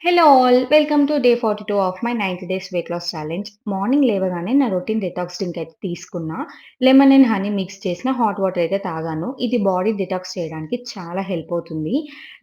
Hello all. Welcome to day 42 of my 90 days weight loss challenge. Morning లేవగానే నా routine detox drink అయితే తీసుకున్నా. Lemon and honey mix చేసిన hot water అయితే తాగాను. ఇది బాడీ డిటాక్స్ చేయడానికి చాలా హెల్ప్ అవుతుంది.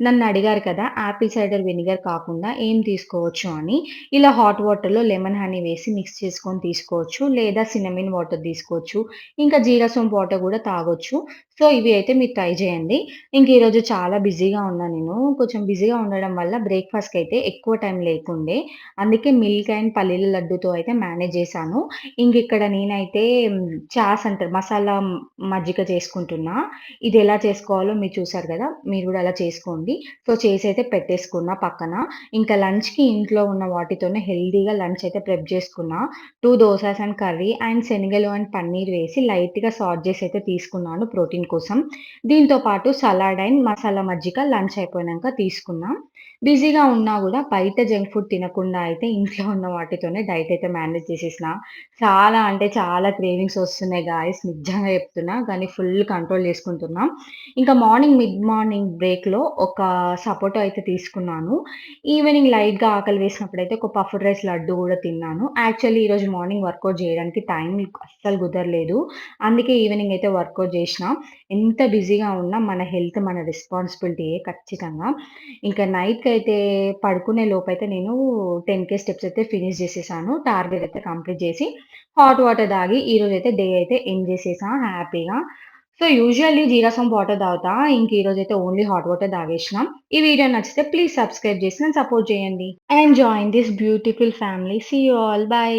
నన్ను అడిగారు కదా! యాపిల్ సైడర్ వెనిగర్ కాకుండా ఏం తీసుకోవచ్చు అని. ఇలా హాట్ వాటర్‌లో లెమన్, హనీ వేసి మిక్స్ చేసుకొని తీసుకోవచ్చు. లేదా సిన్నమిన్ వాటర్ తీసుకోవచ్చు. ఇంకా జీరా సోంపు వాటర్ కూడా తాగొచ్చు. సో, ఇవి అయితే మీరు ట్రై చేయండి. ఇంక ఈరోజు చాలా బిజీగా ఉన్నా నేను. కొంచెం బిజీగా ఉండడం వల్ల బ్రేక్‌ఫాస్ట్‌కయితే ఎక్కువ టైం లేకుండే. అందుకే మిల్క్ అండ్ పల్లీల లడ్డూతో అయితే మేనేజ్ చేశాను. ఇంకిక్కడ నేనైతే చాస్ అంటారు మసాలా మజ్జిగ చేసుకుంటున్నా. ఇది ఎలా చేసుకోవాలో మీరు చూసారు గదా! మీరు గూడా అలా చేసుకోండి. సో, చేసైతే పెట్టేసుకున్నా పక్కన. ఇంకా లంచ్‌కి ఇంట్లో ఉన్న వాటితోనే హెల్తీగా లంచ్ అయితే ప్రెప్ చేసుకున్నా. 2 దోసాస్ అండ్ కర్రీ అండ్ శనగలు అండ్ పన్నీర్ వేసి లైట్‌గా సాట్ చేసి అయితే తీసుకున్నాను ప్రోటీన్ కోసం. దీంతో పాటు సలాడ్ అండ్ మసాలా మజ్జిగ లంచ్ అయిపోయినంక తీసుకున్నా. బిజీగా ఉన్నా గూడా బయట జంక్ ఫుడ్ తినకుండా అయితే ఇంట్లో ఉన్న వాటితోనే డైట్ అయితే మేనేజ్ చేసేసిన. చాలా అంటే చాలా క్రేవింగ్స్ వస్తున్నాయి గాయ్స్ నిజంగా చెప్తున్నా. కానీ ఫుల్ కంట్రోల్ చేసుకుంటున్నా. ఇంకా మిడ్ మార్నింగ్ బ్రేక్‌లో ఒక సపోటా అయితే తీసుకున్నాను. ఈవినింగ్ లైట్‌గా ఆకలి వేసినప్పుడైతే ఒక పఫ్డ్ రైస్ లడ్డు గూడా తిన్నాను. యాక్చువల్లీ ఈరోజు మార్నింగ్ వర్కౌట్ జేయడానికి టైం అస్సలు కుదరలేదు. అందుకే ఈవినింగ్ అయితే వర్కౌట్ జేసినా. ఎంత బిజీగా ఉన్నా మన హెల్త్ మన రెస్పాన్సిబిలిటీయే ఖచ్చితంగా. ఇంకా నైట్‌కైతే పడుకునే లోపైతే నేను 10,000 స్టెప్స్ అయితే ఫినిష్ చేసేసాను. టార్గెట్ అయితే కంప్లీట్ చేసి, హాట్ వాటర్ తాగి ఈరోజైతే డే అయితే ఎండ్ చేసేసా హ్యాపీగా. సో, యూజువల్లీ జీరా సోంపు వాటర్ తాగుతా. ఇంక ఈరోజైతే ఓన్లీ హాట్ వాటర్ తాగేషినా. ఈ వీడియో నచ్చితే ప్లీజ్ సబ్స్క్రైబ్ చేసి నన్ను సపోర్ట్ చేయండి. And join this beautiful family. See you all. By.